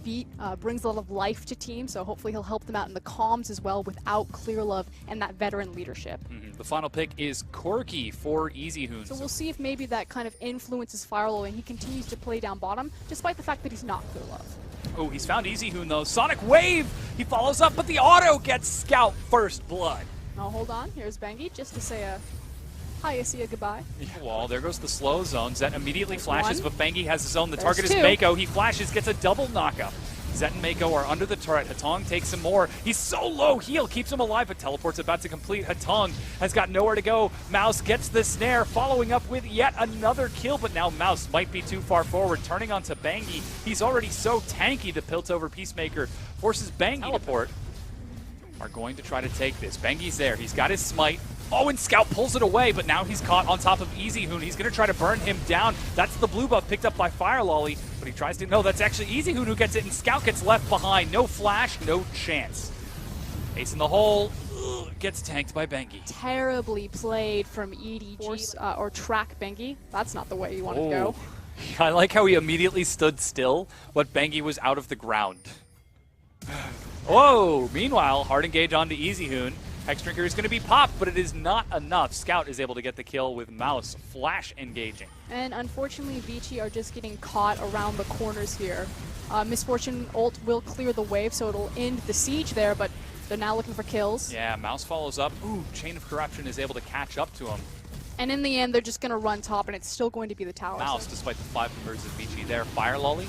Beat brings a lot of life to teams, so hopefully he'll help them out in the comms as well without Clear Love and that veteran leadership. The final pick is Corky for EasyHoon. So we'll see if maybe that kind of influences Firelol and he continues to play down bottom, despite the fact that he's not Clear Love. Oh, he's found EasyHoon though. Sonic Wave! He follows up, but the auto gets Scout first blood. Now hold on, here's Bengi just to say a hi, see ya, goodbye. Yeah, well, there goes the slow zone. Zet immediately flashes, but Bengi has his own. The target is two. Mako. He flashes, gets a double knockup. Zet and Mako are under the turret. Hatong takes some more. He's so low heal, keeps him alive, but teleport's about to complete. Hatong has got nowhere to go. Mouse gets the snare, following up with yet another kill, but now Mouse might be too far forward, turning onto Bengi. He's already so tanky, the Piltover Peacemaker forces Bengi teleport. Are going to try to take this. Bengi's there. He's got his smite. Oh, and Scout pulls it away, but now he's caught on top of EasyHoon. He's going to try to burn him down. That's the blue buff picked up by Firelolly, but he tries to... No, that's actually EasyHoon who gets it, and Scout gets left behind. No flash, no chance. Ace in the hole. Gets tanked by Bengi. Terribly played from EDG. Or track Bengi. That's not the way you want to go. I like how he immediately stood still, but Bengi was out of the ground. Whoa! Meanwhile, hard engage onto EasyHoon. Hex Drinker is going to be popped, but it is not enough. Scout is able to get the kill with Mouse flash engaging. And unfortunately, Vici are just getting caught around the corners here. Misfortune ult will clear the wave, so it'll end the siege there, but they're now looking for kills. Yeah, Mouse follows up. Ooh, Chain of Corruption is able to catch up to him. And in the end, they're just going to run top, and it's still going to be the tower. Mouse, despite the 5 members of Vici there. Firelolly.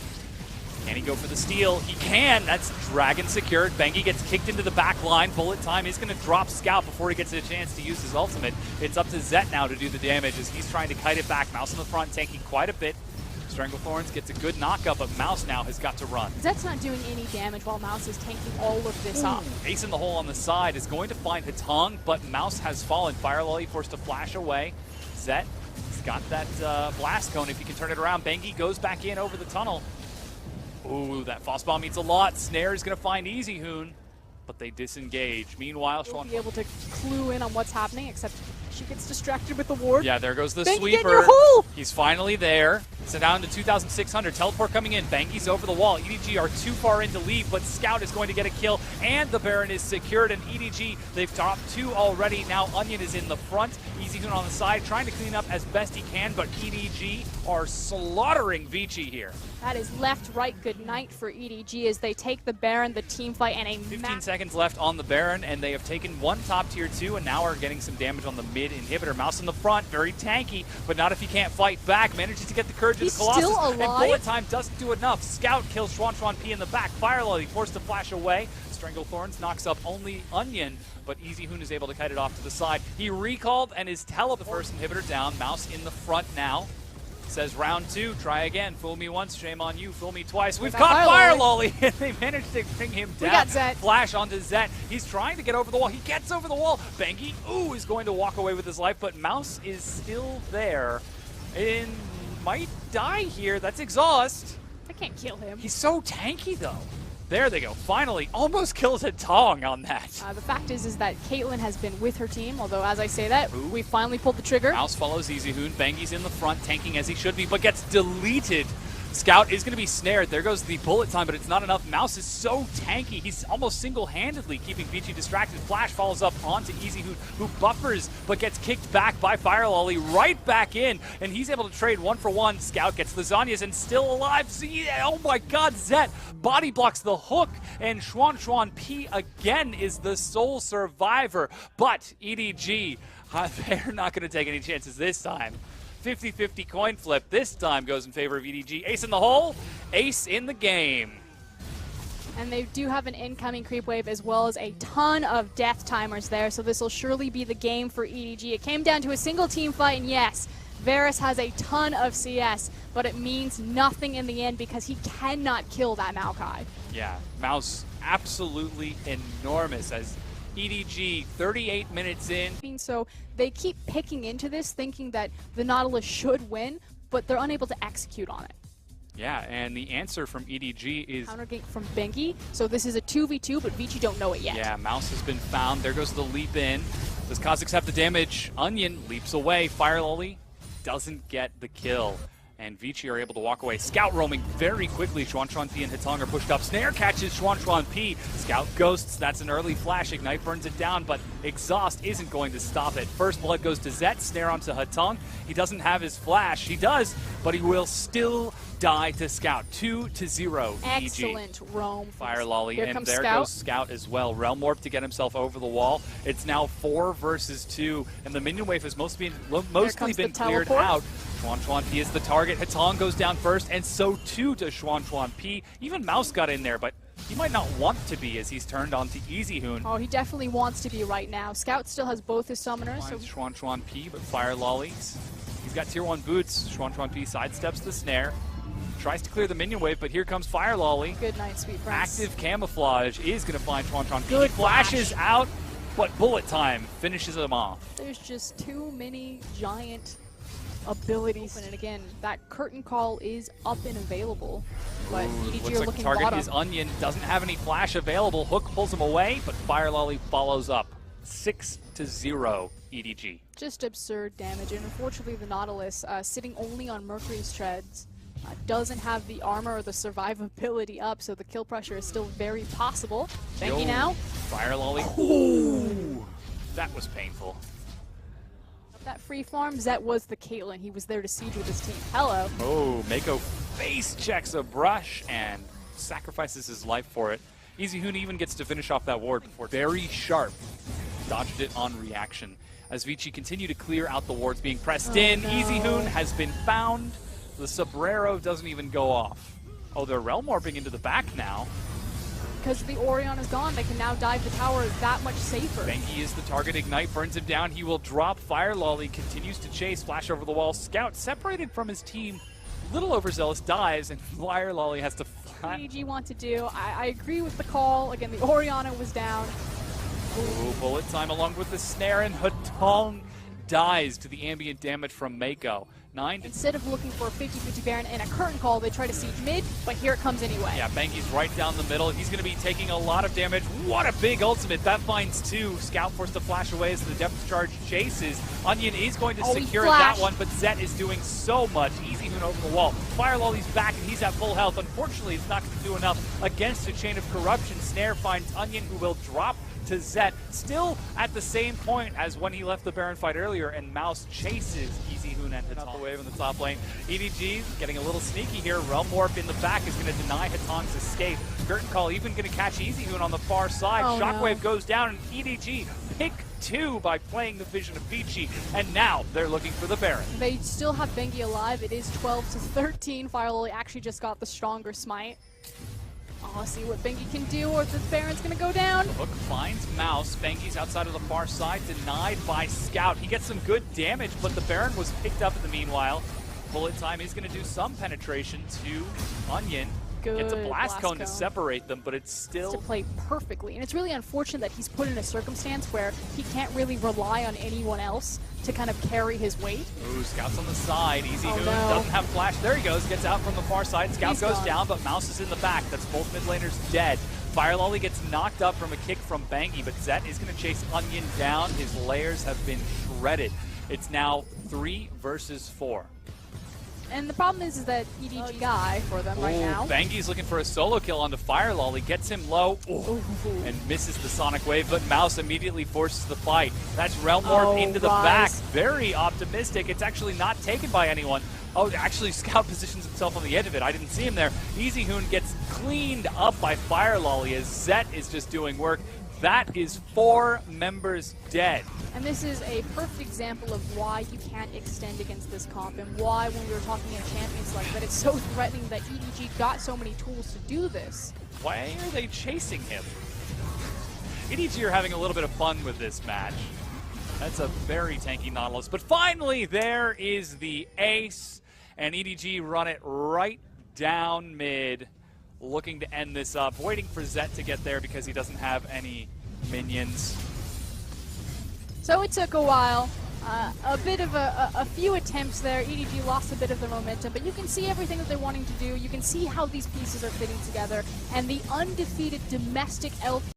Can he go for the steal? He can! That's Dragon secured. Bengi gets kicked into the back line. Bullet time is going to drop Scout before he gets a chance to use his ultimate. It's up to Zet now to do the damage as he's trying to kite it back. Mouse in the front tanking quite a bit. Stranglethorns gets a good knockup, but Mouse now has got to run. Zet's not doing any damage while Mouse is tanking all of this up. Ace in the hole on the side is going to find Hatong, but Mouse has fallen. Firelolly forced to flash away. Zet has got that blast cone if he can turn it around. Bengi goes back in over the tunnel. Ooh, that Frostbomb means a lot. Snare is going to find EasyHoon, but they disengage. Meanwhile, She'll be able to clue in on what's happening, except she gets distracted with the ward. Yeah, there goes the Bengi, sweeper. get in your hole! He's finally there. So down to 2,600. Teleport coming in. Bengi's over the wall. EDG are too far in to leave, but Scout is going to get a kill, and the Baron is secured. And EDG, they've dropped 2 already. Now Onion is in the front. EasyHoon on the side, trying to clean up as best he can, but EDG are slaughtering Vici here. That is left, right, good night for EDG as they take the Baron, the team fight, and a 15 seconds left on the Baron, and they have taken 1 top tier 2 and now are getting some damage on the mid inhibitor. Mouse in the front, very tanky, but not if he can't fight back. Manages to get the courage of the Colossus. Still alive? And bullet time doesn't do enough. Scout kills Schwan P in the back. Firelolly forced to flash away. Stranglethorns knocks up only Onion, but EasyHoon is able to kite it off to the side. He recalled and is teleport. The first inhibitor down. Mouse in the front now. Says round 2, try again. Fool me once, shame on you. Fool me twice. We've caught Firelolly, and they managed to bring him down. We got Zet. Flash onto Zet. He's trying to get over the wall. He gets over the wall. Bengi, is going to walk away with his life, but Mouse is still there and might die here. That's exhaust. I can't kill him. He's so tanky, though. There they go. Finally, almost kills Hatong on that. The fact is that Caitlyn has been with her team, although as I say that, we finally pulled the trigger. Mouse follows EasyHoon. Bengi's in the front, tanking as he should be, but gets deleted. Scout is going to be snared. There goes the bullet time, but it's not enough. Mouse is so tanky. He's almost single-handedly keeping Vici distracted. Flash falls up onto EasyHoon, who buffers, but gets kicked back by Firelolly right back in, and he's able to trade 1 for 1. Scout gets lasagnas and still alive. Oh my god, Zet body blocks the hook, and Schwan P again is the sole survivor. But EDG, they're not going to take any chances this time. 50-50 coin flip. This time goes in favor of EDG. Ace in the hole, ace in the game. And they do have an incoming creep wave as well as a ton of death timers there, so this will surely be the game for EDG. It came down to a single team fight, and yes, Varus has a ton of CS, but it means nothing in the end because he cannot kill that Maokai. Yeah, Mouse absolutely enormous as EDG 38 minutes in. So they keep picking into this thinking that the Nautilus should win, but they're unable to execute on it. Yeah, and the answer from EDG is... Counter gank from Bengi, so this is a 2v2, but Vici don't know it yet. Yeah, Mouse has been found. There goes the leap in. Does Kha'Zix have the damage? Onion leaps away. Firelolly doesn't get the kill. And Vici are able to walk away. Scout roaming very quickly. Xuan P and Hitong are pushed up. Snare catches Xuan P. Scout ghosts. That's an early flash. Ignite burns it down, but Exhaust isn't going to stop it. First blood goes to Zet. Snare onto Hitong. He doesn't have his flash. He does, but he will still die to Scout. 2-0 EDG. Excellent roam. Fire Lolly, Here and comes there Scout. goes Scout as well. Realm Warp to get himself over the wall. It's now 4 versus 2, and the minion wave has mostly been cleared out. Xuan P is the target. Hitong goes down first, and so too does Xuan P. Even Mouse got in there, but he might not want to be as he's turned on to Easy Hoon. Oh, he definitely wants to be right now. Scout still has both his summoners. So Xuan P, but Fire Lollies. He's got tier 1 boots. Xuan P sidesteps the snare. Tries to clear the minion wave, but here comes Fire Lolly. Good night, sweet prince. Active camouflage is going to find Xuan P. Good Flashes flash. out, but bullet time finishes him off. There's just too many giant abilities. And again, that curtain call is up and available. But EDG Looks are like the looking target bottom. is Onion. Doesn't have any flash available. Hook pulls him away, but Fire Lolly follows up. 6-0 EDG. Just absurd damage. And unfortunately, the Nautilus, sitting only on Mercury's treads, doesn't have the armor or the survivability up, so the kill pressure is still very possible. Thank you now. Fire Lolly. Ooh, that was painful. That free farm, Zet was the Caitlyn. He was there to siege with his team. Hello. Oh, Mako face checks a brush and sacrifices his life for it. Easy Hoon even gets to finish off that ward before very sharp. Dodged it on reaction. As Vici continue to clear out the wards being pressed in, no. Easy Hoon has been found. The Sombrero doesn't even go off. Oh, they're realm warping into the back now. Because the Orion is gone, they can now dive the tower that much safer. Bengi is the target. Ignite burns him down. He will drop. Fire Lolly continues to chase. Flash over the wall. Scout separated from his team. Little overzealous dives, and Fire Lolly has to fly. EDG want to do. I agree with the call. Again, the Oriana was down. Ooh, bullet time along with the snare, and Hitong dies to the ambient damage from Mako. 9. Instead of looking for a 50-50 Baron and a curtain call, they try to siege mid, but here it comes anyway. Yeah, Bengi's right down the middle. He's going to be taking a lot of damage. What a big ultimate. That finds 2. Scout forced to flash away as the depth charge chases. Onion is going to secure that one, but Zet is doing so much. Easy Hoon over the wall. Fire Lolly's back, and he's at full health. Unfortunately, it's not going to do enough against a chain of corruption. Snare finds Onion, who will drop to Zet, still at the same point as when he left the Baron fight earlier, and Mouse chases Easy Hoon and Hitong the wave in the top lane. EDG getting a little sneaky here. Realm Warp in the back is going to deny Hitong's escape. Curtain Call even going to catch Easy Hoon on the far side. Oh, Shockwave no. goes down, and EDG pick 2 by playing the vision of Vici, and now they're looking for the Baron. They still have Bengi alive. It is 12-13. Fire Lolly actually just got the stronger smite. I'll see what Bengi can do, or if the Baron's going to go down. Hook finds Mouse. Bengi's outside of the far side, denied by Scout. He gets some good damage, but the Baron was picked up in the meanwhile. Bullet time is going to do some penetration to Onion. Good Gets a blast cone to separate them, but it's still... to play perfectly. And it's really unfortunate that he's put in a circumstance where he can't really rely on anyone else to kind of carry his weight. Ooh, Scout's on the side. Easy Hoon no. doesn't have flash. There he goes. Gets out from the far side. Scout He's goes gone. down, but Mouse is in the back. That's both mid laners dead. Fire Lolly gets knocked up from a kick from Bengi, but Zet is going to chase Onion down. His layers have been shredded. It's now 3 versus 4. And the problem is that EDG guy for them right now. Bengi's looking for a solo kill onto Fire Lolly, gets him low, and misses the Sonic Wave, but Mouse immediately forces the fight. That's Realm Warp into the back. Very optimistic. It's actually not taken by anyone. Oh, actually, Scout positions himself on the edge of it. I didn't see him there. Easy Hoon gets cleaned up by Fire Lolly as Zet is just doing work. That is 4 members dead. And this is a perfect example of why you can't extend against this comp, and why, when we were talking in Champions League, that it's so threatening that EDG got so many tools to do this. Why are they chasing him? EDG are having a little bit of fun with this match. That's a very tanky Nautilus. But finally, there is the ace, and EDG run it right down mid, looking to end this up, waiting for Zet to get there because he doesn't have any minions. So it took a while. A bit of a few attempts there. EDG lost a bit of their momentum, but you can see everything that they're wanting to do. You can see how these pieces are fitting together, and the undefeated domestic LPL